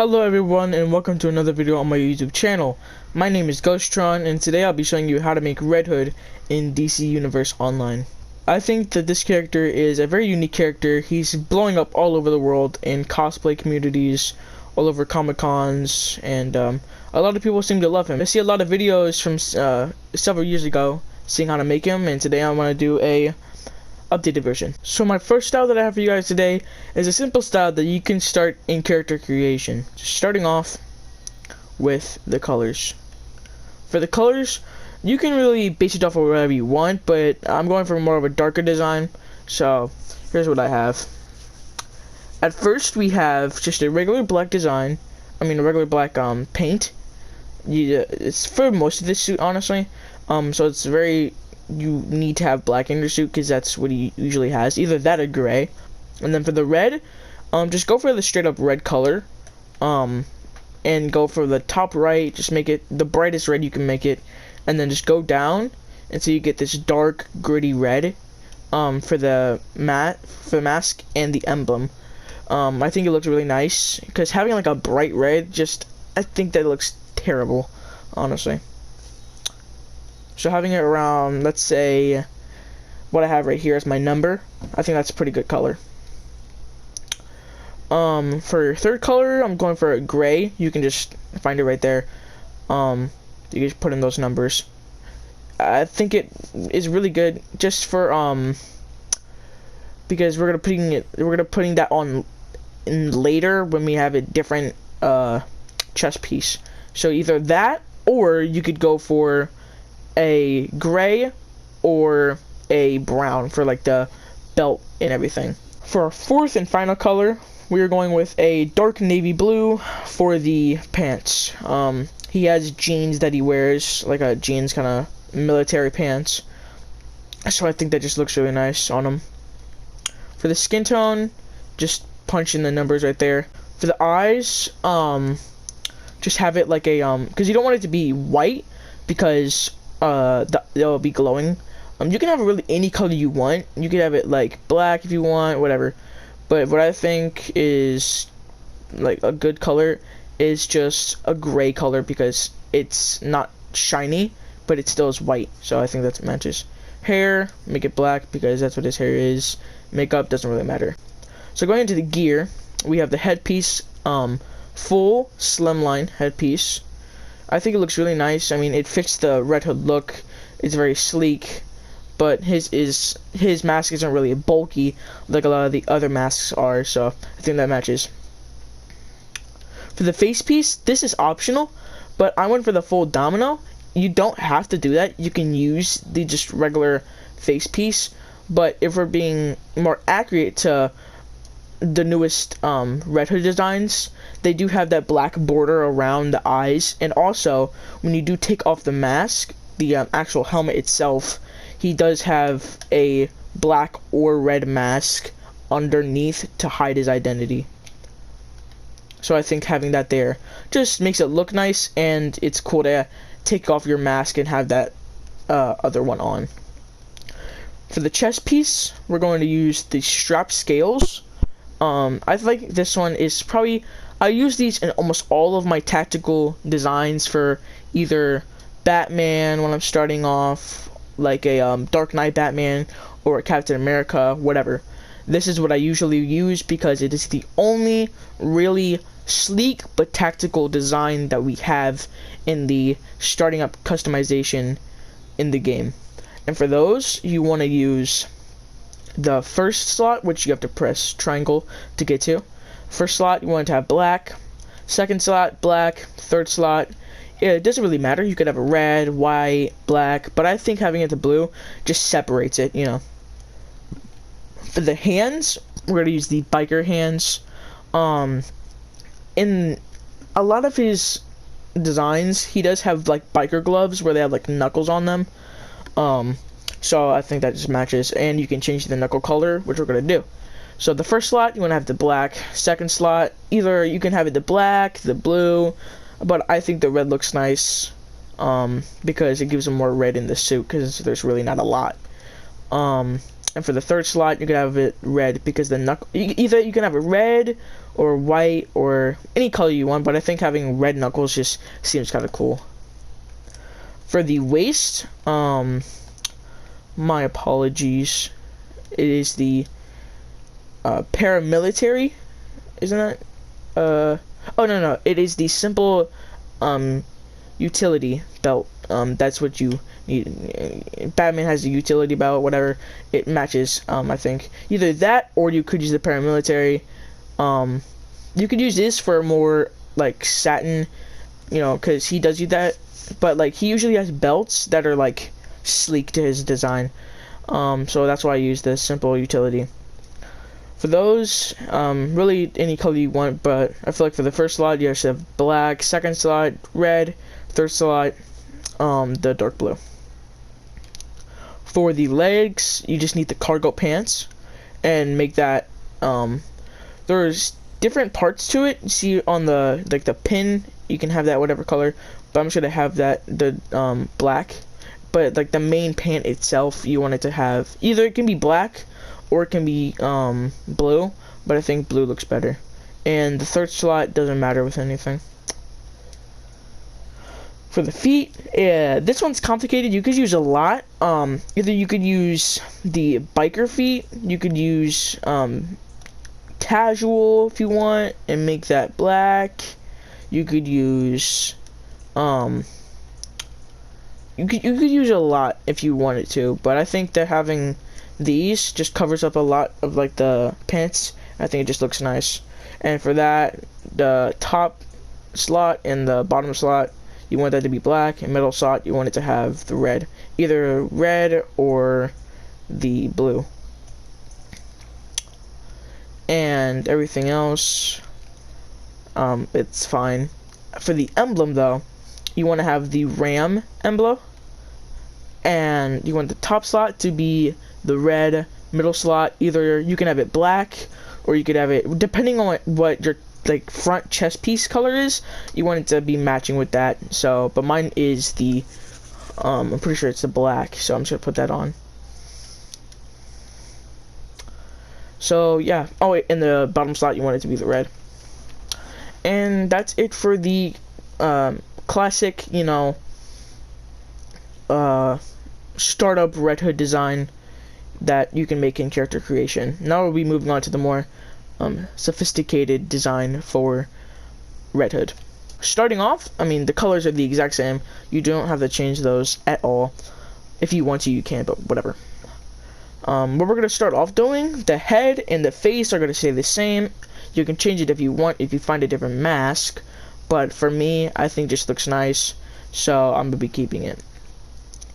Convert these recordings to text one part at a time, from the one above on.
Hello everyone and welcome to another video on my YouTube channel. My name is Ghosttron and today I'll be showing you how to make Red Hood in DC Universe Online. I think that this character is a very unique character. He's blowing up all over the world in cosplay communities, all over Comic Cons, and a lot of people seem to love him. I see a lot of videos from several years ago seeing how to make him, and today I'm going to do a updated version. So my first style that I have for you guys today is a simple style that you can start in character creation. Just starting off with the colors. For the colors, you can really base it off of whatever you want, but I'm going for more of a darker design. So here's what I have. At first we have just a regular black design. I mean a regular black paint. It's for most of this suit, honestly. So it's very, you need to have black in your suit because that's what he usually has, either that or gray. And then for the red, just go for the straight up red color, and go for the top right, just make it the brightest red you can make it, and then just go down until you get this dark gritty red for the mask and the emblem. I think it looks really nice because having like a bright red, I think that looks terrible, honestly. So having it around, let's say, what I have right here is my number. I think that's a pretty good color. For third color, I'm going for a gray. You can just find it right there. You just put in those numbers. I think it is really good just for because we're gonna putting that on in later when we have a different chest piece. So either that, or you could go for a gray or a brown for like the belt and everything. For our fourth and final color, we are going with a dark navy blue for the pants. He has jeans that he wears, like a jeans kind of military pants. So I think that just looks really nice on him. For the skin tone, just punch in the numbers right there. For the eyes, just have it like a because you don't want it to be white because they'll be glowing. You can have it really any color you want. You can have it like black if you want, whatever. But what I think is like a good color is just a gray color because it's not shiny, but it still is white. So I think that matches. Hair, make it black because that's what his hair is. Makeup doesn't really matter. So going into the gear, we have the headpiece, full slimline headpiece. I think it looks really nice. I mean, it fits the Red Hood look. It's very sleek, but his mask isn't really bulky like a lot of the other masks are, so I think that matches. For the face piece, this is optional, but I went for the full domino. You don't have to do that. You can use the just regular face piece, but if we're being more accurate to the newest Red Hood designs, they do have that black border around the eyes, and also when you do take off the mask, the actual helmet itself, he does have a black or red mask underneath to hide his identity. So I think having that there just makes it look nice, and it's cool to take off your mask and have that other one on. For the chest piece, we're going to use the strap scales. I think this one is probably, I use these in almost all of my tactical designs for either Batman when I'm starting off, like a Dark Knight Batman, or a Captain America, whatever. This is what I usually use because it is the only really sleek but tactical design that we have in the starting up customization in the game. And for those, you want to use the first slot, which you have to press triangle to get to. First slot, you want to have black. Second slot, black. Third slot, it doesn't really matter. You could have a red, white, black, but I think having it to blue just separates it, you know. For the hands, we're going to use the biker hands. In a lot of his designs, he does have like biker gloves where they have like knuckles on them. So I think that just matches, and you can change the knuckle color, which we're going to do. So the first slot, you want to have the black. Second slot, either you can have it the black, the blue, but I think the red looks nice because it gives him more red in the suit because there's really not a lot. And for the third slot, you can have it red because the knuckle. Either you can have it red or white or any color you want, but I think having red knuckles just seems kind of cool. For the waist, my apologies. It is the paramilitary, isn't that? Oh no, it is the simple utility belt. That's what you need. Batman has the utility belt, whatever. It matches. I think either that or you could use the paramilitary. You could use this for more like satin, because he does use that. But like he usually has belts that are like sleek to his design. So that's why I use the simple utility. For those, really any color you want, but I feel like for the first slot you should have black, second slot red, third slot the dark blue. For the legs, you just need the cargo pants and make that there's different parts to it. See on the the pin, you can have that whatever color, but I'm just gonna have that the black. But like the main pant itself, you want it to have either it can be black or it can be blue, but I think blue looks better. And the third slot doesn't matter with anything. For the feet, yeah, this one's complicated. You could use a lot. Either you could use the biker feet, you could use casual if you want and make that black. You could use you could use a lot if you wanted to, but I think that having these just covers up a lot of like the pants. I think it just looks nice. And for that, the top slot and the bottom slot, you want that to be black, and middle slot you want it to have the red, either red or the blue. And everything else, it's fine. For the emblem though, you want to have the ram emblem, and you want the top slot to be the red, middle slot either you can have it black or you could have it depending on what your like front chest piece color is, you want it to be matching with that. So but mine is the I'm pretty sure it's the black, so I'm just gonna put that on. So yeah, oh wait, in the bottom slot you want it to be the red. And that's it for the classic, startup Red Hood design that you can make in character creation. Now we'll be moving on to the more sophisticated design for Red Hood. Starting off, I mean, the colors are the exact same. You don't have to change those at all. If you want to, you can, but whatever. What we're going to start off doing, the head and the face are going to stay the same. You can change it if you want, if you find a different mask. But for me, I think it just looks nice, so I'm going to be keeping it.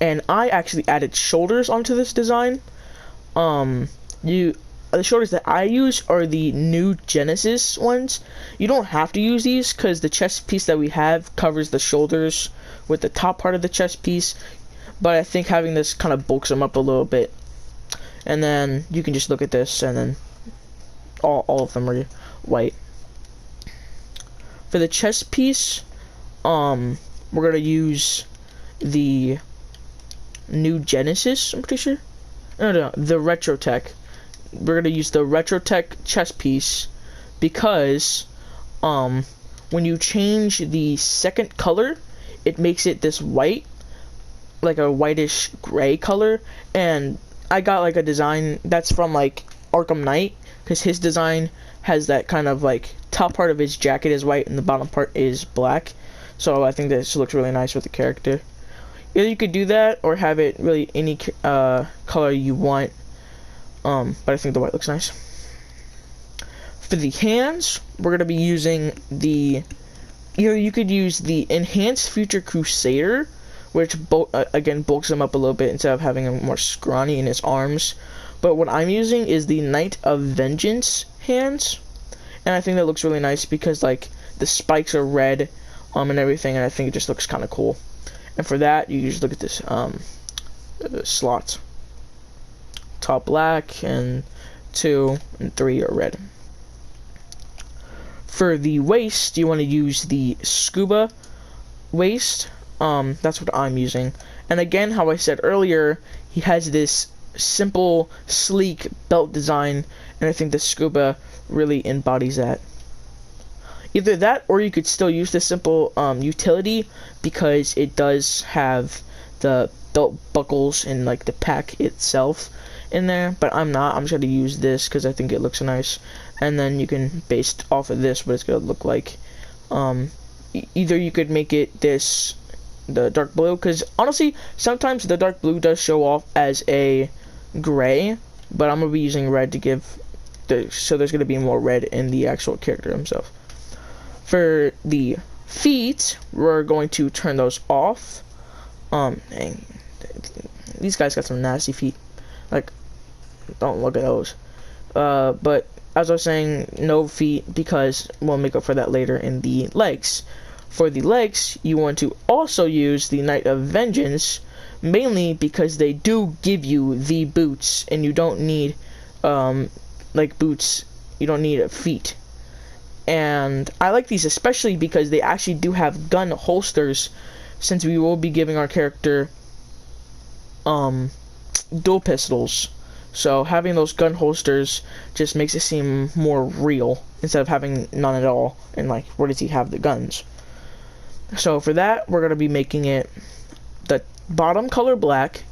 And I actually added shoulders onto this design. The shoulders that I use are the new Genesis ones. You don't have to use these because the chest piece that we have covers the shoulders with the top part of the chest piece. But I think having this kind of bulks them up a little bit. And then you can just look at this, and then all of them are white. For the chest piece, we're gonna use the new Genesis, I'm pretty sure. No, the Retro Tech. We're gonna use the Retro Tech chest piece because when you change the second color, it makes it this white, like a whitish gray color. And I got like a design that's from like Arkham Knight, because his design has that kind of like top part of his jacket is white and the bottom part is black. So I think this looks really nice with the character. Either you could do that or have it really any color you want. But I think the white looks nice. For the hands, we're gonna be using either you could use the Enhanced Future Crusader, which again bulks him up a little bit instead of having him more scrawny in his arms. But what I'm using is the Knight of Vengeance hands, and I think that looks really nice because like the spikes are red, and everything, and I think it just looks kind of cool. And for that, you just look at this slots. Top black, and 2 and 3 are red. For the waist, you want to use the scuba waist. That's what I'm using. And again, how I said earlier, he has this simple, sleek belt design, and I think the scuba really embodies that. Either that, or you could still use the simple utility, because it does have the belt buckles and like the pack itself in there, but I'm just going to use this because I think it looks nice. And then you can, based off of this, what it's going to look like. Either you could make it the dark blue, because honestly sometimes the dark blue does show off as a gray, but I'm going to be using red to give so there's going to be more red in the actual character himself. For the feet, we're going to turn those off. Dang, these guys got some nasty feet. Like, don't look at those. But as I was saying, no feet, because we'll make up for that later in the legs. For the legs, you want to also use the Knight of Vengeance, mainly because they do give you the boots, and you don't need, like boots, you don't need feet. And I like these especially because they actually do have gun holsters, since we will be giving our character dual pistols. So having those gun holsters just makes it seem more real instead of having none at all. And like, where does he have the guns? So for that, we're going to be making it the bottom color black,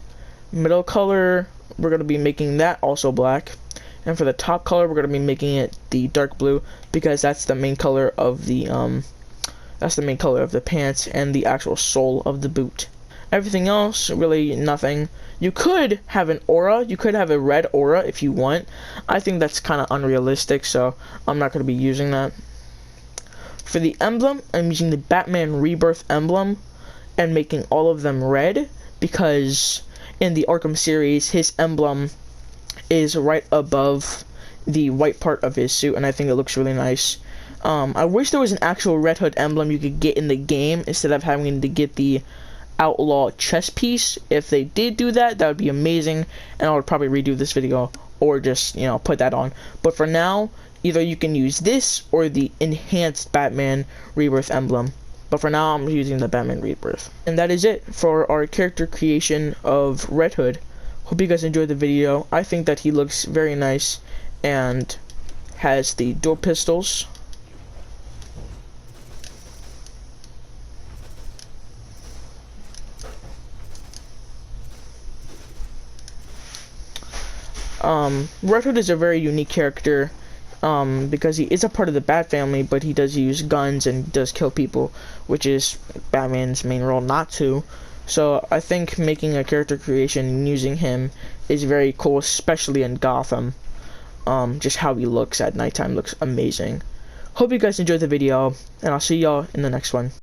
middle color, we're going to be making that also black, and for the top color, we're going to be making it the dark blue, because that's the main color of the pants and the actual sole of the boot. Everything else, really nothing. You could have an aura, you could have a red aura if you want. I think that's kind of unrealistic, so I'm not going to be using that. For the emblem, I'm using the Batman Rebirth emblem and making all of them red, because in the Arkham series, his emblem is right above the white part of his suit, and I think it looks really nice. I wish there was an actual Red Hood emblem you could get in the game instead of having to get the outlaw chest piece. If they did do that, that would be amazing, and I would probably redo this video or just, you know, put that on. But for now, either you can use this or the enhanced Batman Rebirth emblem. But for now, I'm using the Batman Rebirth. And that is it for our character creation of Red Hood. Hope you guys enjoyed the video. I think that he looks very nice and has the dual pistols. Red Hood is a very unique character, because he is a part of the Bat family, but he does use guns and does kill people, which is Batman's main role not to. So I think making a character creation and using him is very cool, especially in Gotham. Just how he looks at nighttime looks amazing. Hope you guys enjoyed the video, and I'll see y'all in the next one.